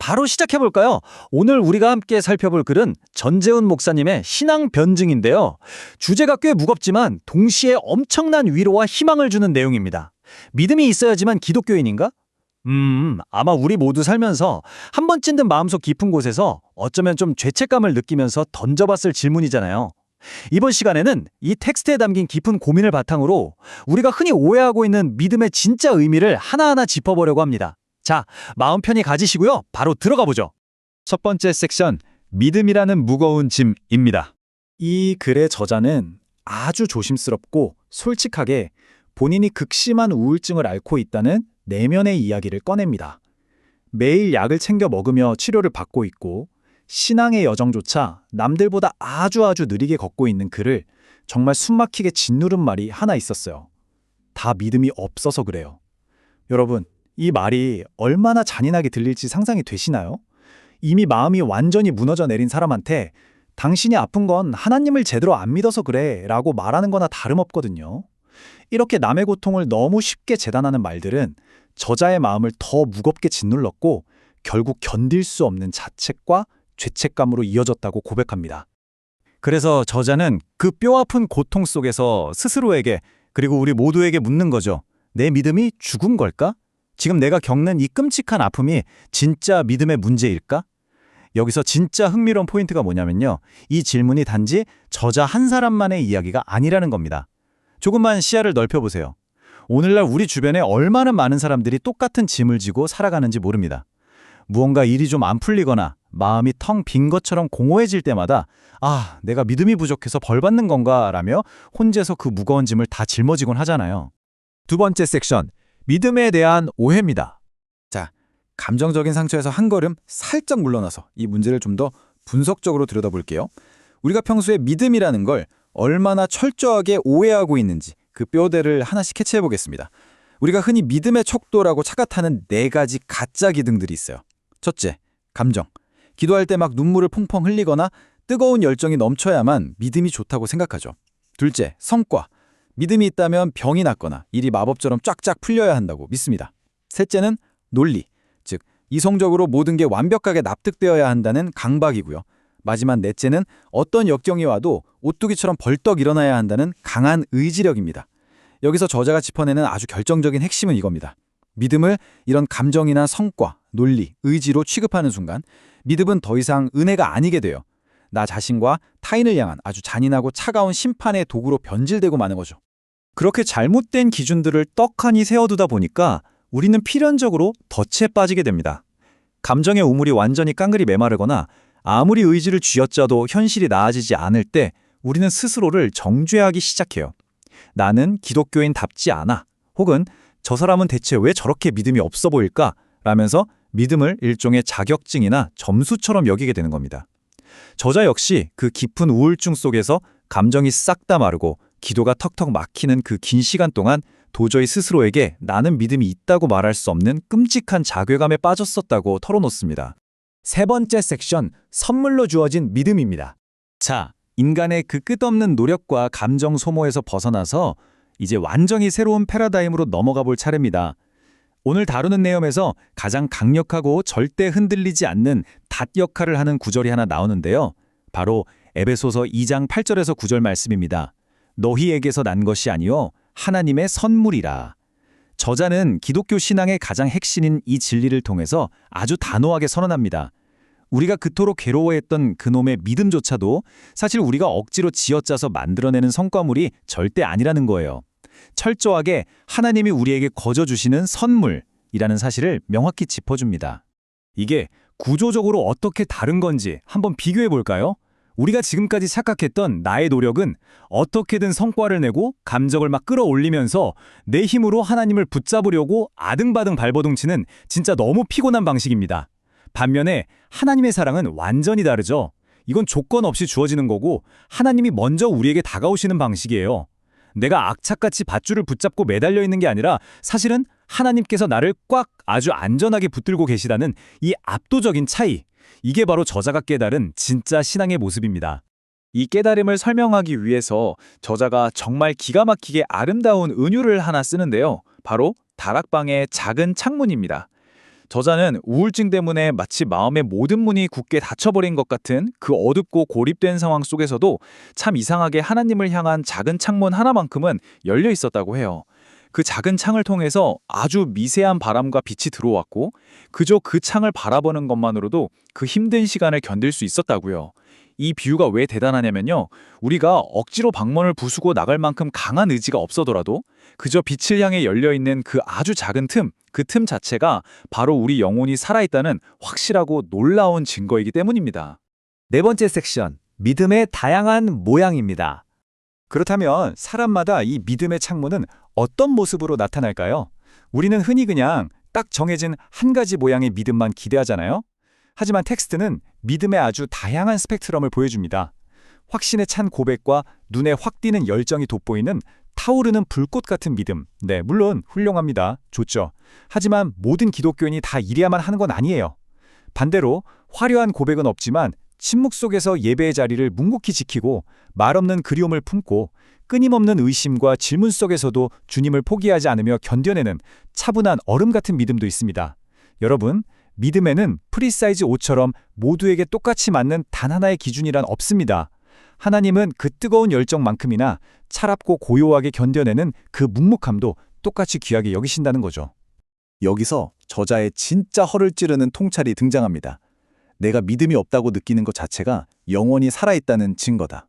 바로 시작해볼까요? 오늘 우리가 함께 살펴볼 글은 전재훈 목사님의 신앙 변증인데요. 주제가 꽤 무겁지만 동시에 엄청난 위로와 희망을 주는 내용입니다. 믿음이 있어야지만 기독교인인가? 아마 우리 모두 살면서 한 번쯤 든 마음속 깊은 곳에서 어쩌면 좀 죄책감을 느끼면서 던져봤을 질문이잖아요. 이번 시간에는 이 텍스트에 담긴 깊은 고민을 바탕으로 우리가 흔히 오해하고 있는 믿음의 진짜 의미를 하나하나 짚어보려고 합니다. 자, 마음 편히 가지시고요. 바로 들어가 보죠. 첫 번째 섹션, 믿음이라는 무거운 짐입니다. 이 글의 저자는 아주 조심스럽고 솔직하게 본인이 극심한 우울증을 앓고 있다는 내면의 이야기를 꺼냅니다. 매일 약을 챙겨 먹으며 치료를 받고 있고 신앙의 여정조차 남들보다 아주 느리게 걷고 있는 그를 정말 숨막히게 짓누른 말이 하나 있었어요. 다 믿음이 없어서 그래요. 여러분, 이 말이 얼마나 잔인하게 들릴지 상상이 되시나요? 이미 마음이 완전히 무너져 내린 사람한테 당신이 아픈 건 하나님을 제대로 안 믿어서 그래 라고 말하는 거나 다름없거든요. 이렇게 남의 고통을 너무 쉽게 재단하는 말들은 저자의 마음을 더 무겁게 짓눌렀고 결국 견딜 수 없는 자책과 죄책감으로 이어졌다고 고백합니다. 그래서 저자는 그 뼈아픈 고통 속에서 스스로에게 그리고 우리 모두에게 묻는 거죠. 내 믿음이 죽은 걸까? 지금 내가 겪는 이 끔찍한 아픔이 진짜 믿음의 문제일까? 여기서 진짜 흥미로운 포인트가 뭐냐면요. 이 질문이 단지 저자 한 사람만의 이야기가 아니라는 겁니다. 조금만 시야를 넓혀보세요. 오늘날 우리 주변에 얼마나 많은 사람들이 똑같은 짐을 지고 살아가는지 모릅니다. 무언가 일이 좀 안 풀리거나 마음이 텅 빈 것처럼 공허해질 때마다 내가 믿음이 부족해서 벌 받는 건가 라며 혼자서 그 무거운 짐을 다 짊어지곤 하잖아요. 두 번째 섹션, 믿음에 대한 오해입니다. 자, 감정적인 상처에서 한 걸음 살짝 물러나서 이 문제를 좀 더 분석적으로 들여다볼게요. 우리가 평소에 믿음이라는 걸 얼마나 철저하게 오해하고 있는지 그 뼈대를 하나씩 캐치해 보겠습니다. 우리가 흔히 믿음의 척도라고 착각하는 4가지 가짜 기둥들이 있어요. 첫째, 감정. 기도할 때 막 눈물을 퐁퐁 흘리거나 뜨거운 열정이 넘쳐야만 믿음이 좋다고 생각하죠. 둘째, 성과. 믿음이 있다면 병이 낫거나 일이 마법처럼 쫙쫙 풀려야 한다고 믿습니다. 셋째는 논리, 즉 이성적으로 모든 게 완벽하게 납득되어야 한다는 강박이고요. 마지막 넷째는 어떤 역경이 와도 오뚜기처럼 벌떡 일어나야 한다는 강한 의지력입니다. 여기서 저자가 짚어내는 아주 결정적인 핵심은 이겁니다. 믿음을 이런 감정이나 성과, 논리, 의지로 취급하는 순간 믿음은 더 이상 은혜가 아니게 돼요. 나 자신과 타인을 향한 아주 잔인하고 차가운 심판의 도구로 변질되고 마는 거죠. 그렇게 잘못된 기준들을 떡하니 세워두다 보니까 우리는 필연적으로 덫에 빠지게 됩니다. 감정의 우물이 완전히 깡그리 메마르거나 아무리 의지를 쥐어짜도 현실이 나아지지 않을 때 우리는 스스로를 정죄하기 시작해요. 나는 기독교인답지 않아. 혹은 저 사람은 대체 왜 저렇게 믿음이 없어 보일까? 라면서 믿음을 일종의 자격증이나 점수처럼 여기게 되는 겁니다. 저자 역시 그 깊은 우울증 속에서 감정이 싹 다 마르고 기도가 턱턱 막히는 그 긴 시간 동안 도저히 스스로에게 나는 믿음이 있다고 말할 수 없는 끔찍한 자괴감에 빠졌었다고 털어놓습니다. 세 번째 섹션, 선물로 주어진 믿음입니다. 자, 인간의 그 끝없는 노력과 감정 소모에서 벗어나서 이제 완전히 새로운 패러다임으로 넘어가 볼 차례입니다. 오늘 다루는 내용에서 가장 강력하고 절대 흔들리지 않는 닷 역할을 하는 구절이 하나 나오는데요. 바로 에베소서 2장 8절에서 9절 말씀입니다. 너희에게서 난 것이 아니요 하나님의 선물이라. 저자는 기독교 신앙의 가장 핵심인 이 진리를 통해서 아주 단호하게 선언합니다. 우리가 그토록 괴로워했던 그놈의 믿음조차도 사실 우리가 억지로 쥐어짜서 만들어내는 성과물이 절대 아니라는 거예요. 철저하게 하나님이 우리에게 거저주시는 선물이라는 사실을 명확히 짚어줍니다. 이게 구조적으로 어떻게 다른 건지 한번 비교해 볼까요? 우리가 지금까지 착각했던 나의 노력은 어떻게든 성과를 내고 감정을 막 끌어올리면서 내 힘으로 하나님을 붙잡으려고 아등바등 발버둥치는 진짜 너무 피곤한 방식입니다. 반면에 하나님의 사랑은 완전히 다르죠. 이건 조건 없이 주어지는 거고 하나님이 먼저 우리에게 다가오시는 방식이에요. 내가 악착같이 밧줄을 붙잡고 매달려 있는 게 아니라 사실은 하나님께서 나를 꽉 아주 안전하게 붙들고 계시다는 이 압도적인 차이. 이게 바로 저자가 깨달은 진짜 신앙의 모습입니다. 이 깨달음을 설명하기 위해서 저자가 정말 기가 막히게 아름다운 은유를 하나 쓰는데요. 바로 다락방의 작은 창문입니다. 저자는 우울증 때문에 마치 마음의 모든 문이 굳게 닫혀버린 것 같은 그 어둡고 고립된 상황 속에서도 참 이상하게 하나님을 향한 작은 창문 하나만큼은 열려 있었다고 해요. 그 작은 창을 통해서 아주 미세한 바람과 빛이 들어왔고 그저 그 창을 바라보는 것만으로도 그 힘든 시간을 견딜 수 있었다고요. 이 비유가 왜 대단하냐면요. 우리가 억지로 방문을 부수고 나갈 만큼 강한 의지가 없어더라도 그저 빛을 향해 열려있는 그 아주 작은 틈, 그 틈 자체가 바로 우리 영혼이 살아있다는 확실하고 놀라운 증거이기 때문입니다. 네 번째 섹션, 믿음의 다양한 모양입니다. 그렇다면 사람마다 이 믿음의 창문은 어떤 모습으로 나타날까요? 우리는 흔히 그냥 딱 정해진 한 가지 모양의 믿음만 기대하잖아요. 하지만 텍스트는 믿음의 아주 다양한 스펙트럼을 보여줍니다. 확신에 찬 고백과 눈에 확 띄는 열정이 돋보이는 타오르는 불꽃 같은 믿음. 네, 물론 훌륭합니다. 좋죠. 하지만 모든 기독교인이 다 이래야만 하는 건 아니에요. 반대로 화려한 고백은 없지만 침묵 속에서 예배의 자리를 묵묵히 지키고 말없는 그리움을 품고 끊임없는 의심과 질문 속에서도 주님을 포기하지 않으며 견뎌내는 차분한 얼음 같은 믿음도 있습니다. 여러분, 믿음에는 프리사이즈 옷처럼 모두에게 똑같이 맞는 단 하나의 기준이란 없습니다. 하나님은 그 뜨거운 열정만큼이나 차갑고 고요하게 견뎌내는 그 묵묵함도 똑같이 귀하게 여기신다는 거죠. 여기서 저자의 진짜 허를 찌르는 통찰이 등장합니다. 내가 믿음이 없다고 느끼는 것 자체가 영원히 살아있다는 증거다.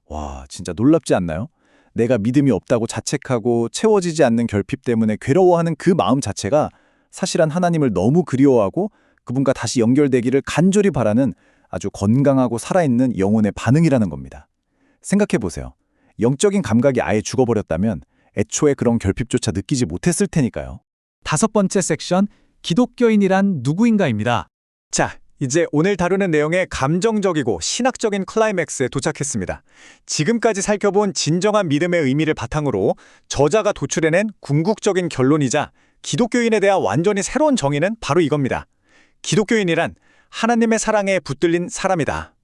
와, 진짜 놀랍지 않나요? 내가 믿음이 없다고 자책하고 채워지지 않는 결핍 때문에 괴로워하는 그 마음 자체가 사실은 하나님을 너무 그리워하고 그분과 다시 연결되기를 간절히 바라는 아주 건강하고 살아있는 영혼의 반응이라는 겁니다. 생각해보세요. 영적인 감각이 아예 죽어버렸다면 애초에 그런 결핍조차 느끼지 못했을 테니까요. 다섯 번째 섹션, 기독교인이란 누구인가입니다. 자, 이제 오늘 다루는 내용의 감정적이고 신학적인 클라이맥스에 도착했습니다. 지금까지 살펴본 진정한 믿음의 의미를 바탕으로 저자가 도출해낸 궁극적인 결론이자 기독교인에 대한 완전히 새로운 정의는 바로 이겁니다. 기독교인이란 하나님의 사랑에 붙들린 사람이다.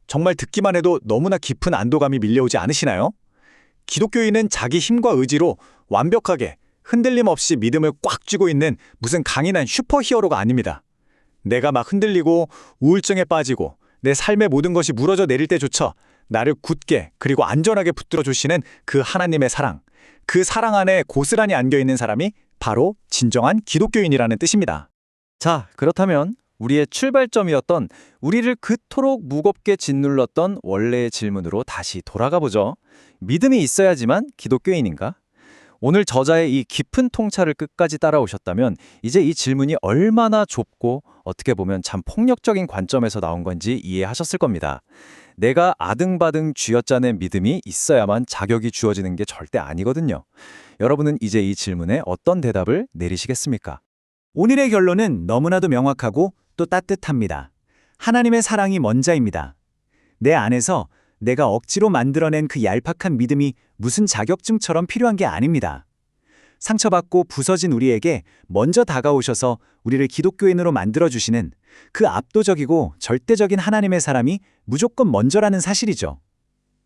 정말 듣기만 해도 너무나 깊은 안도감이 밀려오지 않으시나요? 기독교인은 자기 힘과 의지로 완벽하게 흔들림 없이 믿음을 꽉 쥐고 있는 무슨 강인한 슈퍼히어로가 아닙니다. 내가 막 흔들리고 우울증에 빠지고 내 삶의 모든 것이 무너져 내릴 때조차 나를 굳게 그리고 안전하게 붙들어 주시는 그 하나님의 사랑, 그 사랑 안에 고스란히 안겨있는 사람이 바로 진정한 기독교인이라는 뜻입니다. 자, 그렇다면 우리의 출발점이었던 우리를 그토록 무겁게 짓눌렀던 원래의 질문으로 다시 돌아가 보죠. 믿음이 있어야지만 기독교인인가? 오늘 저자의 이 깊은 통찰을 끝까지 따라오셨다면 이제 이 질문이 얼마나 좁고 어떻게 보면 참 폭력적인 관점에서 나온 건지 이해하셨을 겁니다. 내가 아등바등 쥐어짜낸 믿음이 있어야만 자격이 주어지는 게 절대 아니거든요. 여러분은 이제 이 질문에 어떤 대답을 내리시겠습니까? 오늘의 결론은 너무나도 명확하고 또 따뜻합니다. 하나님의 사랑이 먼저입니다. 내 안에서 내가 억지로 만들어낸 그 얄팍한 믿음이 무슨 자격증처럼 필요한 게 아닙니다. 상처받고 부서진 우리에게 먼저 다가오셔서 우리를 기독교인으로 만들어주시는 그 압도적이고 절대적인 하나님의 사람이 무조건 먼저라는 사실이죠.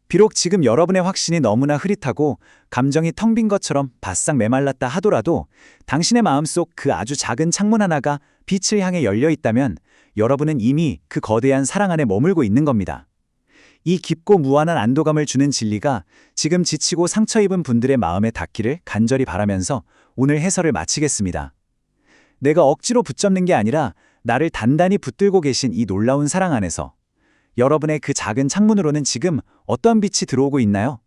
비록 지금 여러분의 확신이 너무나 흐릿하고 감정이 텅 빈 것처럼 바싹 메말랐다 하더라도 당신의 마음속 그 아주 작은 창문 하나가 빛을 향해 열려 있다면 여러분은 이미 그 거대한 사랑 안에 머물고 있는 겁니다. 이 깊고 무한한 안도감을 주는 진리가 지금 지치고 상처 입은 분들의 마음에 닿기를 간절히 바라면서 오늘 해설을 마치겠습니다. 내가 억지로 붙잡는 게 아니라 나를 단단히 붙들고 계신 이 놀라운 사랑 안에서 여러분의 그 작은 창문으로는 지금 어떤 빛이 들어오고 있나요?